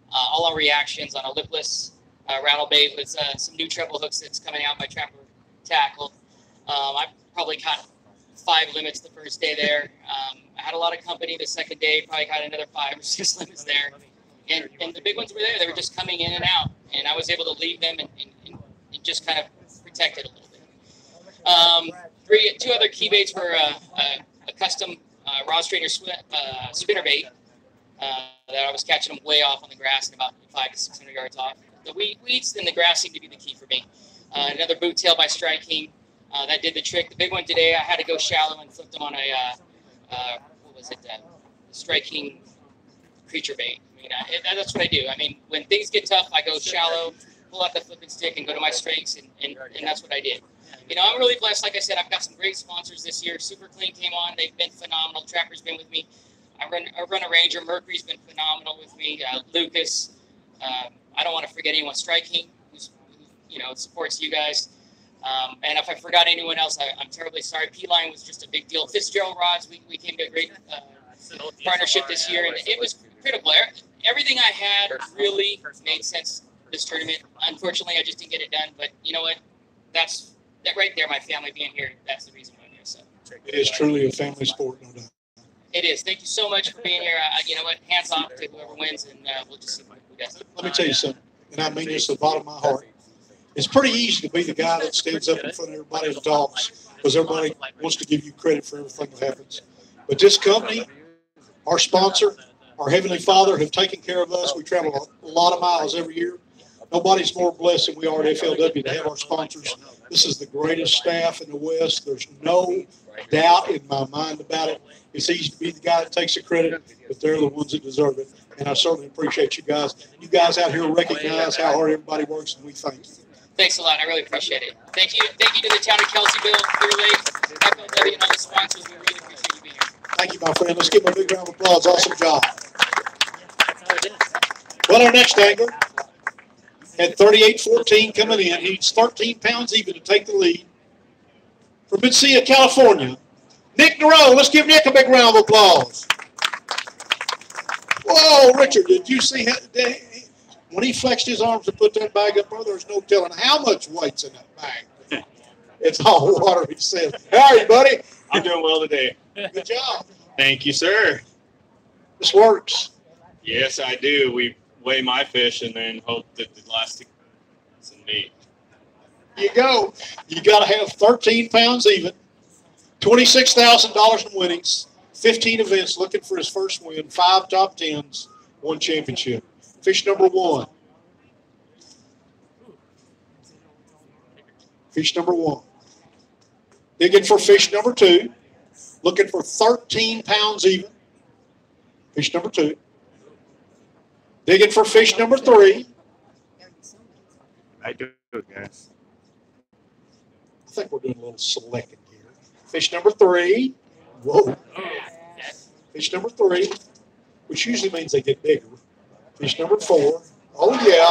all on reactions on a lipless rattle bait with some new treble hooks that's coming out by Trapper Tackle. I probably caught 5 limits the first day there. I had a lot of company the second day, probably caught another 5 or 6 limits there. And the big ones were there. They were just coming in and out. And I was able to leave them and just kind of protect it a little bit. 2 other key baits were a custom rod strainer spinner bait that I was catching them way off on the grass and about 500 to 600 yards off. The weeds and the grass seemed to be the key for me. Another boot tail by Striking that did the trick. The big one today, I had to go shallow and flip them on a Striking creature bait. That's what I do. When things get tough, I go shallow, pull out the flipping stick, and go to my strengths, and that's what I did. I'm really blessed. Like I said, I've got some great sponsors this year. Super Clean came on. They've been phenomenal. Trapper's been with me. I run a Ranger. Mercury's been phenomenal with me. Lucas. I don't want to forget anyone. Striking, who supports you guys. And if I forgot anyone else, I'm terribly sorry. P-Line was just a big deal. Fitzgerald Rods, we came to a great partnership this year, and it was critical. Everything I had really made sense this tournament. Unfortunately, I just didn't get it done. But you know what? That's that right there. My family being here, that's the reason why I'm here. So it is truly a family sport, no doubt. It is. Thank you so much for being here. You know what? Hands off to whoever wins, and we'll just see who does it. Let me tell you something, and I mean this at the bottom of my heart. It's pretty easy to be the guy that stands up in front of everybody and talks, because everybody wants to give you credit for everything that happens. But this company, our sponsor, our Heavenly Father have taken care of us. We travel a lot of miles every year. Nobody's more blessed than we are at FLW to have our sponsors. This is the greatest staff in the West. There's no doubt in my mind about it. It's easy to be the guy that takes the credit, but they're the ones that deserve it. And I certainly appreciate you guys. You guys out here recognize how hard everybody works, and we thank you. Thanks a lot. I really appreciate it. Thank you to the town of Kelseyville, Clear Lake, FLW, and all the sponsors. We really appreciate you being here. Thank you, my friend. Let's give him a big round of applause. Awesome job. Well, our next angler had 38-14 coming in. He needs 13 pounds even to take the lead. From Mencia, California, Nick Nero. Let's give Nick a big round of applause. Whoa, Richard, did you see when he flexed his arms to put that bag up there? There's no telling how much weight's in that bag. It's all water, he said. How are you, buddy? I'm doing well today. Good job. Thank you, sir. This works. Yes, I do. We weigh my fish and then hope that the last two is in meat. You go. You got to have 13 pounds even, $26,000 in winnings, 15 events looking for his first win, 5 top 10s, 1 championship. Fish number 1. Fish number 1. Digging for fish number 2. Looking for 13 pounds even. Fish number 2. Digging for fish number 3. I do it, guys. I think we're doing a little selecting here. Fish number 3. Whoa. Fish number 3, which usually means they get bigger. Fish number 4. Oh, yeah.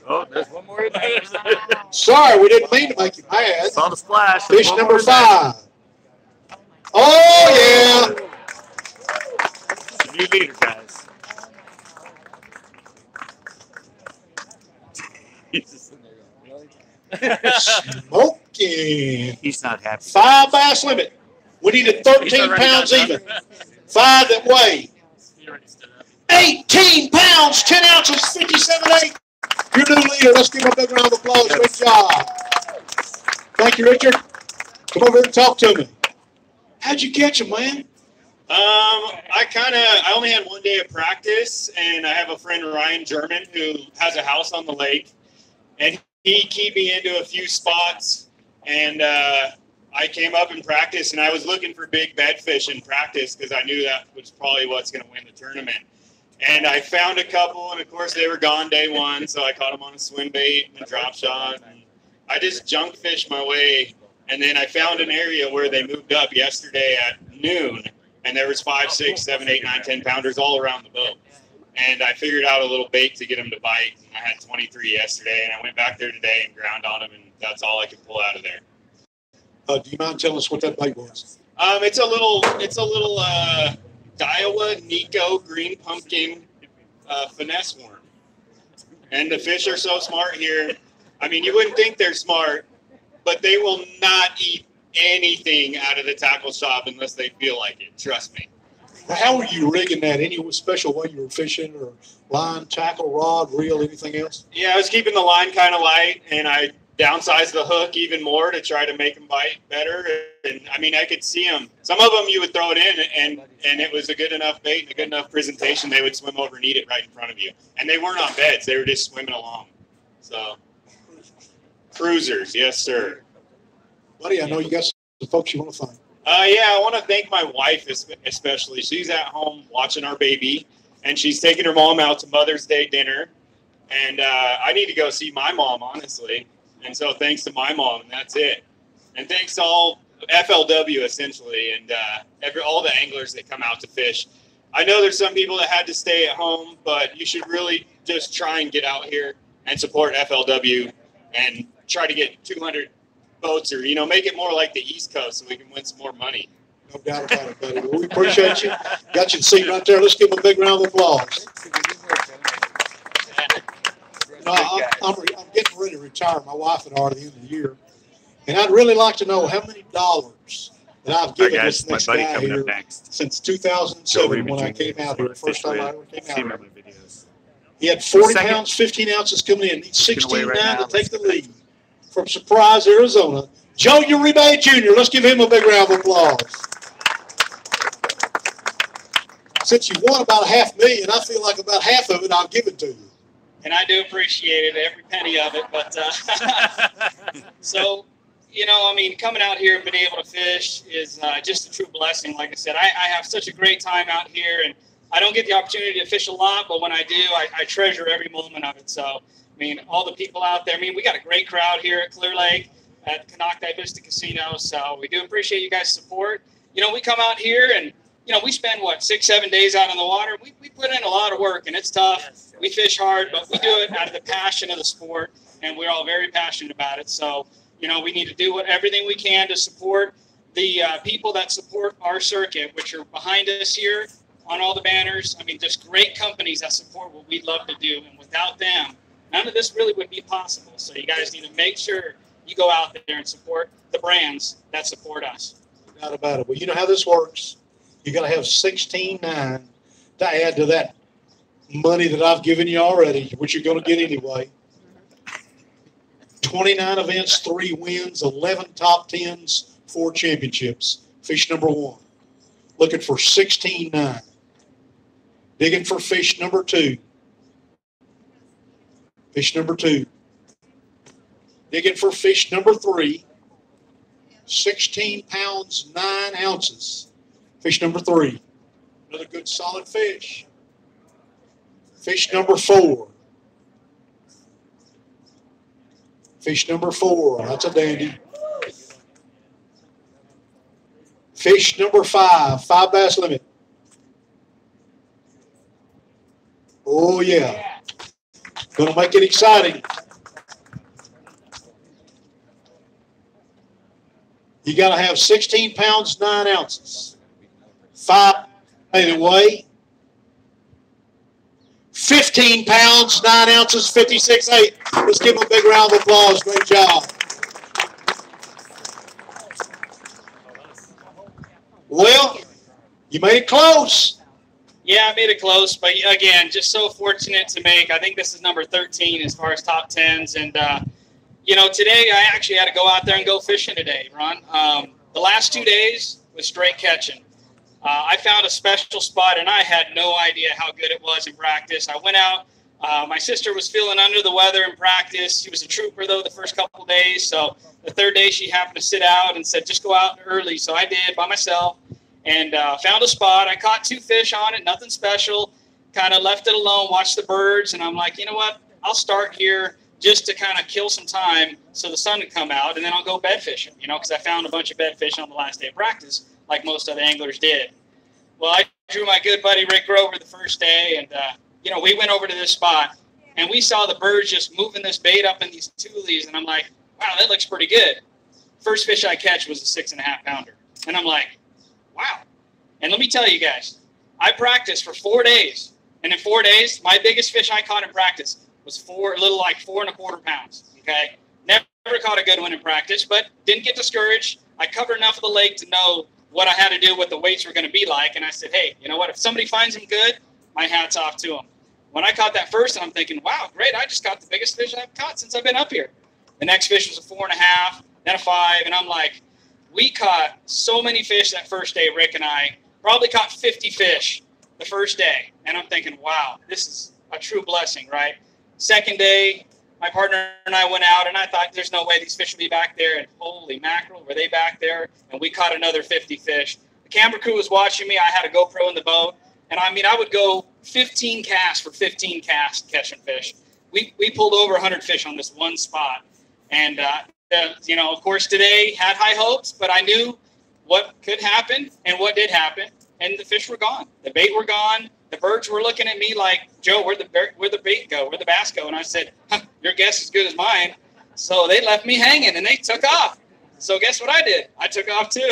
Oh, there's one more in there. Sorry, we didn't mean to make you mad. Saw the splash. Fish number 5. Oh, yeah. New leader, guys. He's just in there going, Smoking. He's not happy. 5 bass limit. We needed 13 pounds even. 5 that weigh. 18 pounds, 10 ounces, 57.8. Your new leader. Let's give him a big round of applause. Great job. Thank you, Richard. Come over here and talk to me. How'd you catch him, man? I only had 1 day of practice, and I have a friend, Ryan German, who has a house on the lake, and he keyed me into a few spots, and I came up in practice, and I was looking for big bedfish in practice because I knew that was probably what's going to win the tournament. And I found a couple, and of course they were gone day 1, so I caught them on a swim bait and a drop shot. And I just junk fished my way, and then I found an area where they moved up yesterday at noon, and there was 5, 6, 7, 8, 9, 10 pounders all around the boat. And I figured out a little bait to get them to bite. And I had 23 yesterday, and I went back there today and ground on them, and that's all I could pull out of there. Do you mind telling us what that bait was? It's a little Daiwa Nico green pumpkin finesse worm. And the fish are so smart here. I mean, you wouldn't think they're smart, but they will not eat anything out of the tackle shop unless they feel like it. Trust me. How were you rigging that? Any special way you were fishing, or line, tackle, rod, reel, anything else? Yeah, I was keeping the line kind of light, and I downsized the hook even more to try to make them bite better. And I mean, I could see them. Some of them you would throw it in, and it was a good enough bait and a good enough presentation. They would swim over and eat it right in front of you. And they weren't on beds; they were just swimming along. So, cruisers, yes, sir. Buddy, I know you got some folks you want to thank. Yeah, I want to thank my wife especially. She's at home watching our baby, and she's taking her mom out to Mother's Day dinner. And I need to go see my mom, honestly. And so thanks to my mom, and that's it. And thanks to all FLW, essentially, and all the anglers that come out to fish. I know there's some people that had to stay at home, but you should really just try and get out here and support FLW and try to get 200 boats, or make it more like the East Coast so we can win some more money. No doubt about it, buddy. Well, we appreciate you. Got you the seat right there. Let's give them a big round of applause. I'm getting ready to retire. My wife and I at the end of the year, and I'd really like to know how many dollars that I've given this next guy here since 2007 when I came out here. The first time I ever came out here. He had 40 pounds, 15 ounces coming in. He's 16.9 to take the lead from Surprise, Arizona. Joe Uribe Jr. Let's give him a big round of applause. Since you won about $500,000, I feel like about half of it I'll give it to you. And I do appreciate it, every penny of it. But so, coming out here and being able to fish is just a true blessing. Like I said, I have such a great time out here, and I don't get the opportunity to fish a lot, but when I do, I treasure every moment of it. So, all the people out there, we got a great crowd here at Clear Lake at Canocti Vista Casino. So we do appreciate you guys' support. We come out here and, we spend, 6-7 days out on the water. We put in a lot of work, and it's tough. We fish hard, but we do it out of the passion of the sport, and we're all very passionate about it. So, we need to do everything we can to support the people that support our circuit, which are behind us here. on all the banners. I mean, just great companies that support what we love to do. And without them, none of this really would be possible. So you guys need to make sure you go out there and support the brands that support us. No doubt about it. Well, you know how this works. You got to have 16.9 to add to that money that I've given you already, which you're going to get anyway. 29 events, 3 wins, 11 top 10s, 4 championships. Fish number 1. Looking for 16.9. Digging for fish number 2. Fish number 2. Digging for fish number 3. 16 pounds, 9 ounces. Fish number 3. Another good solid fish. Fish number 4. Fish number 4. That's a dandy. Fish number 5. 5 bass limit. Oh, yeah. Going to make it exciting. You got to have 16 pounds, 9 ounces. 5 weight. 15 pounds, 9 ounces, 56.8. Let's give them a big round of applause. Great job. Well, you made it close. Yeah, I made it close, but again, just so fortunate to make. I think this is number 13 as far as top 10s, and you know, today I actually had to go out there and go fishing today, Ron. The last 2 days was straight catching. I found a special spot, and I had no idea how good it was in practice. I went out. My sister was feeling under the weather in practice. She was a trooper, though, the first couple of days. So the third day she happened to sit out and said, just go out early. So I did by myself and found a spot. I caught 2 fish on it, nothing special. Kind of left it alone, watched the birds, and I'm like, you know what? I'll start here just to kind of kill some time so the sun would come out, and then I'll go bed fishing, you know, because I found a bunch of bed fish on the last day of practice, like most other anglers did. Well, I drew my good buddy Rick Grover the first day, and, you know, we went over to this spot, and we saw the birds just moving this bait up in these tulies, and I'm like, wow, that looks pretty good. First fish I catch was a 6.5 pounder, and I'm like, wow. And let me tell you guys, I practiced for 4 days, and in 4 days, my biggest fish I caught in practice was 4.25 pounds, okay? Never caught a good one in practice, but didn't get discouraged. I covered enough of the lake to know what I had to do, what the weights were going to be like, and I said, hey, you know what? If somebody finds them good, my hat's off to them. When I caught that first, I'm thinking, wow, great, I just caught the biggest fish I've caught since I've been up here. The next fish was a 4.5, then a 5, and I'm like, we caught so many fish that first day, Rick and I, probably caught 50 fish the first day, and I'm thinking, wow, this is a true blessing, right? Second day, my partner and I went out, and I thought there's no way these fish will be back there, and holy mackerel, were they back there? And we caught another 50 fish. The camera crew was watching me. I had a GoPro in the boat, and I mean, I would go 15 casts for 15 casts catching fish. We pulled over 100 fish on this one spot, and you know, of course, today had high hopes, but I knew what could happen and what did happen, and the fish were gone. The bait were gone. The birds were looking at me like, Joe, where'd the bait go? Where'd the bass go? And I said, huh, your guess is as good as mine. So they left me hanging, and they took off. So guess what I did? I took off too.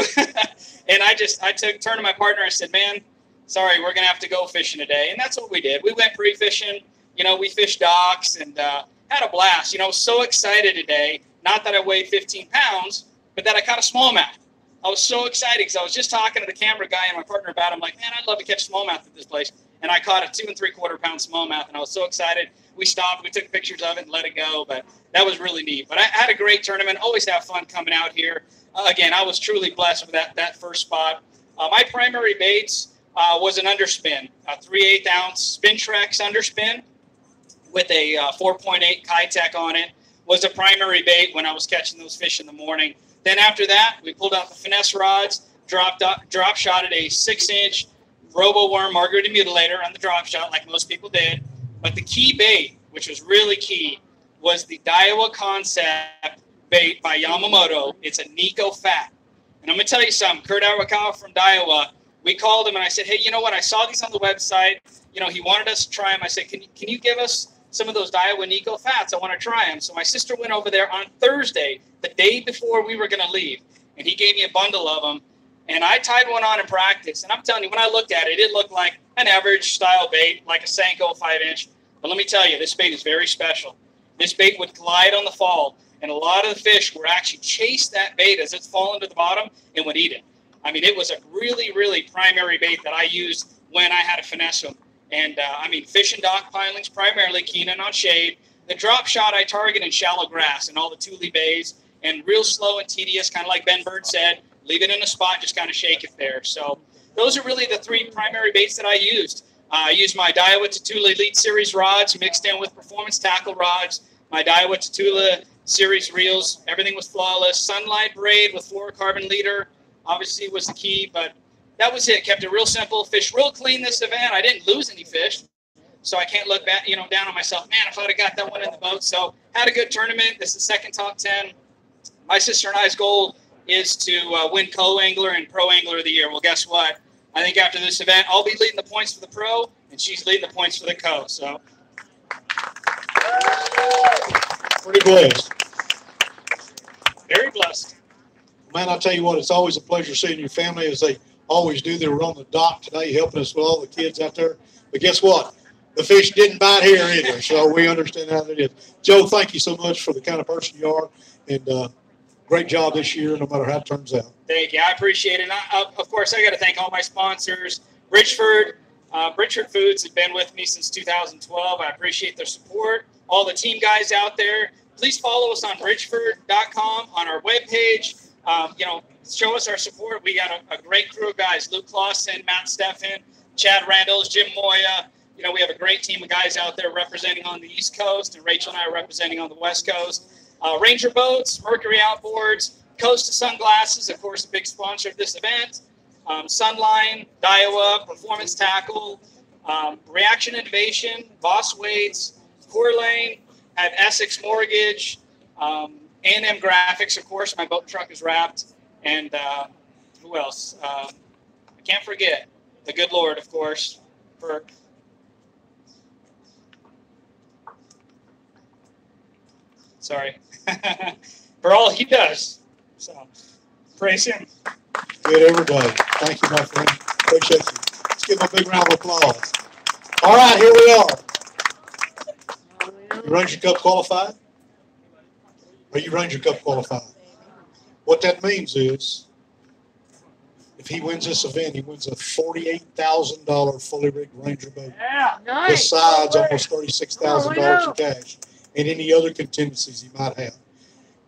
And I turned to my partner. I said, man, sorry, we're going to have to go fishing today. And that's what we did. We went pre-fishing. You know, we fished docks and had a blast. You know, so excited today. Not that I weighed 15 pounds, but that I caught a smallmouth. I was so excited because I was just talking to the camera guy and my partner about it. I'm like, man, I'd love to catch smallmouth at this place. And I caught a 2.75 pound smallmouth, and I was so excited. We stopped, we took pictures of it and let it go, but that was really neat. But I had a great tournament. Always have fun coming out here. Again, I was truly blessed with that first spot. My primary baits was an underspin, a 3/8 ounce Spintrex underspin with a 4.8 Kitech on it. Was a primary bait when I was catching those fish in the morning. Then after that, we pulled out the finesse rods, drop shotted a 6-inch Robo Worm Margarita Mutilator on the drop shot, like most people did. But the key bait, which was really key, was the Daiwa Concept bait by Yamamoto. It's a Nico Fat. And I'm going to tell you something. Kurt Arakawa from Daiwa, we called him and I said, hey, you know what? I saw these on the website. You know, he wanted us to try them. I said, can you give us some of those Daiwa Nico Fats? I want to try them. So my sister went over there on Thursday, the day before we were going to leave. And he gave me a bundle of them. And I tied one on in practice. And I'm telling you, when I looked at it, it looked like an average style bait, like a Senko 5-inch. But let me tell you, this bait is very special. This bait would glide on the fall. And a lot of the fish would actually chase that bait as it's falling to the bottom and would eat it. I mean, it was a really, really primary bait that I used when I had to finesse them. And, I mean, fish and dock pilings primarily, keening on shade. The drop shot I target in shallow grass in all the Thule bays, and real slow and tedious, kind of like Ben Bird said, leave it in a spot, just kind of shake it there. So those are really the three primary baits that I used. I used my Daiwa Tatula Elite Series rods mixed in with performance tackle rods, my Daiwa Tatula Series reels. Everything was flawless. Sunlight braid with fluorocarbon leader obviously was the key, but that was it. Kept it real simple. Fished real clean this event. I didn't lose any fish, so I can't look back, down on myself. Man, if I'd have got that one in the boat. So had a good tournament. This is the second top 10. My sister and I's goal is to win co-angler and pro angler of the year. Well, guess what? I think after this event, I'll be leading the points for the pro, and she's leading the points for the co. So pretty blessed. Very blessed. Man, I'll tell you what, it's always a pleasure seeing your family as they always do. They were on the dock today helping us with all the kids out there. But guess what? The fish didn't bite here either, so we understand how that is. Joe, thank you so much for the kind of person you are, and great job this year, no matter how it turns out. Thank you. I appreciate it. And of course, I got to thank all my sponsors. Bridgeford Foods have been with me since 2012. I appreciate their support. All the team guys out there, please follow us on bridgeford.com on our webpage. Show us our support. We got a great crew of guys: Luke Clausen, Matt Steffen, Chad Randalls, Jim Moya. We have a great team of guys out there representing on the East Coast, and Rachel and I are representing on the West Coast. Ranger Boats, Mercury Outboards, Costa Sunglasses, of course, a big sponsor of this event. Sunline, Daiwa, Performance Tackle, Reaction Innovation, Boss Weights, Core Lane, have Essex Mortgage, A&M Graphics, of course, my boat truck is wrapped, and who else? I can't forget the good Lord, of course, for for all he does. So praise him. Good everybody. Thank you, my friend. Appreciate you. Let's give him a big round of applause. All right, here we are. You Ranger Cup qualified? Are you Ranger Cup qualified? What that means is, if he wins this event, he wins a $48,000 fully rigged Ranger boat. Yeah, nice. Besides almost $36,000 in cash and any other contingencies he might have.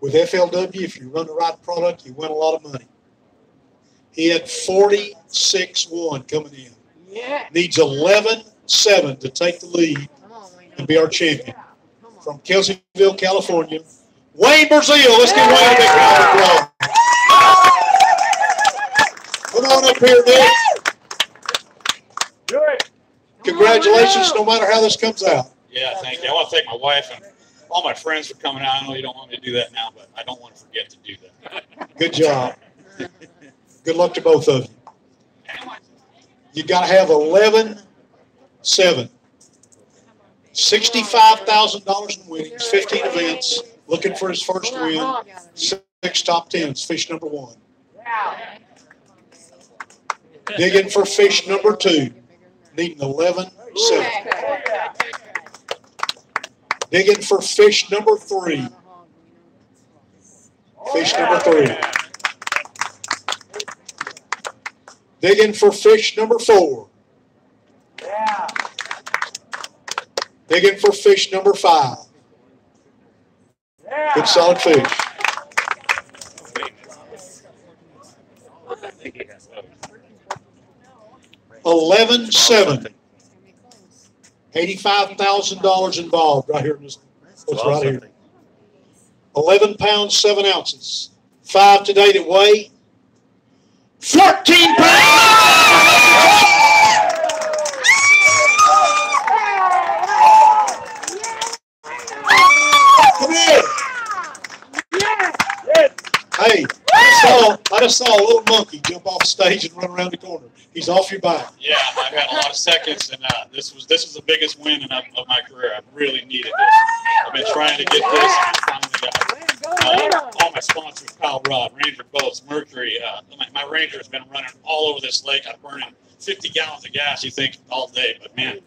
With FLW, if you run the right product, you win a lot of money. He had 46-1 coming in. Yeah. Needs 11-7 to take the lead and be our champion. From Kelseyville, California, Wayne Brazil. Let's give Wayne a big round of applause. Come on up here, Nick. Congratulations, no matter how this comes out. Yeah, thank you. I want to thank my wife and all my friends for coming out. I know you don't want me to do that now, but I don't want to forget to do that. Good job. Good luck to both of you. You got to have 11-7. $65,000 in winnings, 15 events, looking for his first win, 6 top 10s, fish number 1. Digging for fish number 2, needing 11-7. Digging for fish number 3. Fish number 3. Digging for fish number 4. Digging for fish number 5. Good solid fish. $11-7. $85,000 involved right here in this. What's right here? 11 pounds 7 ounces. 5 today that weigh 14 pounds. Come here. Hey, I just saw a little monkey jump off stage and run around the corner. He's off your back. Yeah, I've had a lot of seconds, and this was the biggest win of my career. I really needed this. I've been trying to get this, and I finally got it. All my sponsors, Kyle Rod, Ranger Boats, Mercury. My Ranger has been running all over this lake. I'm burning 50 gallons of gas, you think, all day. But, man,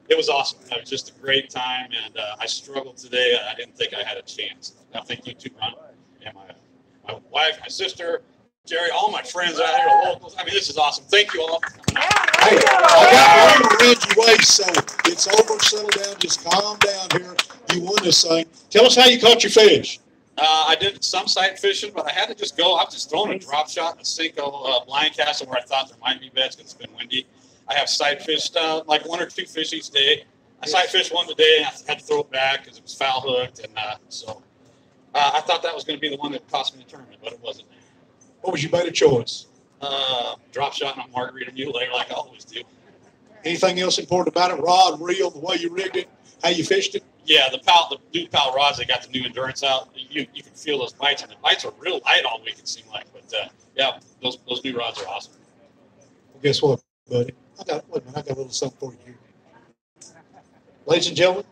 it was awesome. It was just a great time, and I struggled today. I didn't think I had a chance. I think you two run. And my wife, my sister, Jerry, all my friends out here, the locals. I mean, this is awesome. Thank you all. Hey, I got one around your waist, so it's over. Settle down. Just calm down here. You won this thing. Tell us how you caught your fish. I did some sight fishing, but I had to just go. I was just throwing a drop shot in a Cinco blind casting where I thought there might be beds because it's been windy. I have sight fished like 1 or 2 fish each day. I sight fished one today, and I had to throw it back because it was foul hooked, and so I thought that was going to be the one that cost me the tournament, but it wasn't. What was your better choice? Drop shot on a margarita mule layer like I always do. Anything else important about it? Rod, reel, the way you rigged it, how you fished it? Yeah, the new Pal rods, they got the new endurance out. You can feel those bites, and the bites are real light all week, it seemed like. But yeah, those new rods are awesome. Well, guess what, buddy? I got a little something for you here. Ladies and gentlemen,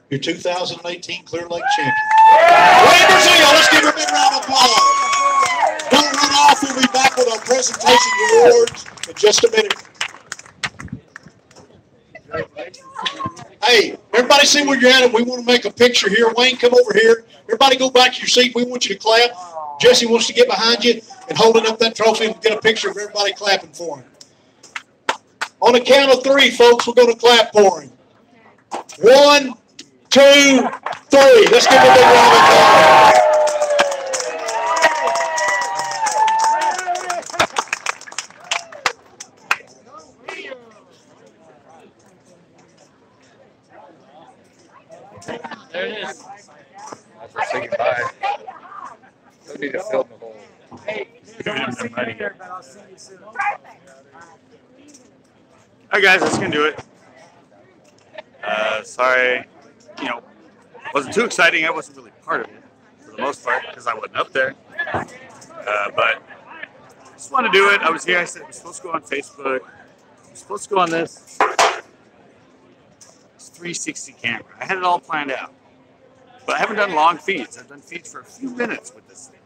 your 2018 Clear Lake champion. Wayne Brazil, let's give her a big round of applause. Don't run off. We'll be back with our presentation awards in just a minute. Hey, everybody see where you're at, and we want to make a picture here. Wayne, come over here. Everybody go back to your seat. We want you to clap. Jesse wants to get behind you and holding up that trophy and get a picture of everybody clapping for him. On the count of 3, folks, we're going to clap for him. 1, 2, 3. Let's give him a big round of applause. There it is. As we're saying goodbye. Don't need to film the whole. All right, guys, that's gonna do it. Sorry, wasn't too exciting. I wasn't really part of it for the most part because I wasn't up there. But just want to do it. I was here. I said we're supposed to go on Facebook. We're supposed to go on this 360 camera. I had it all planned out, but I haven't done long feeds. I've done feeds for a few minutes with this thing.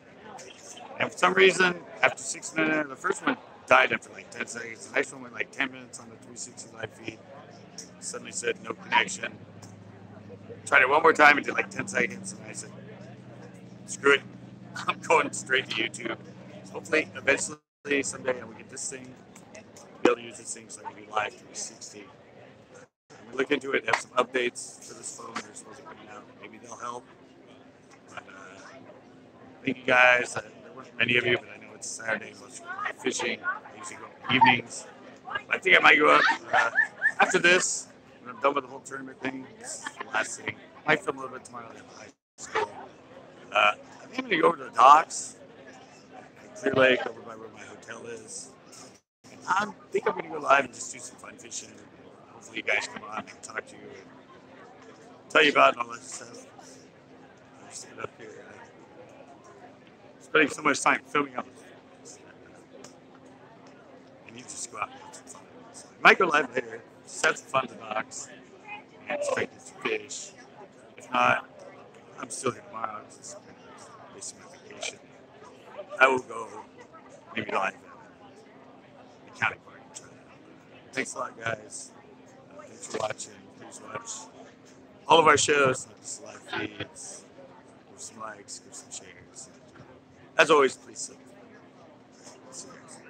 And for some reason, after 6 minutes, the first one died after like 10 seconds. The next one went like 10 minutes on the 360 live feed. Suddenly said no connection. Tried it one more time. It did like 10 seconds. And I said, screw it. I'm going straight to YouTube. So hopefully, eventually, someday, I will get this thing, be able to use this thing so I can do live 360. I'm look into it, have some updates for this phone. They're supposed to be coming out. Maybe they'll help. But thank you guys. There weren't many of you, but I know it's Saturday. Most of you are fishing. I usually go evenings. I think I might go up after this. When I'm done with the whole tournament thing, this is the last thing. I might film a little bit tomorrow at high school. I think I'm going to go over to the docks at Clear Lake, over by where my hotel is. I think I'm going to go live and just do some fun fishing. Hopefully you guys come on and talk to you and tell you about all that stuff. I'm just up here spending so much time filming up. I need to just go out and have some fun. So I might go live later, just have some fun in the docks, and just try to get some fish. If not, I'm still here tomorrow. I'm just wasting my vacation. I will go maybe live at the county park and try that out. Thanks a lot, guys. Thanks for watching. Please watch all of our shows, not just live feeds. Give some likes, give some shares. As always, please subscribe. See you guys.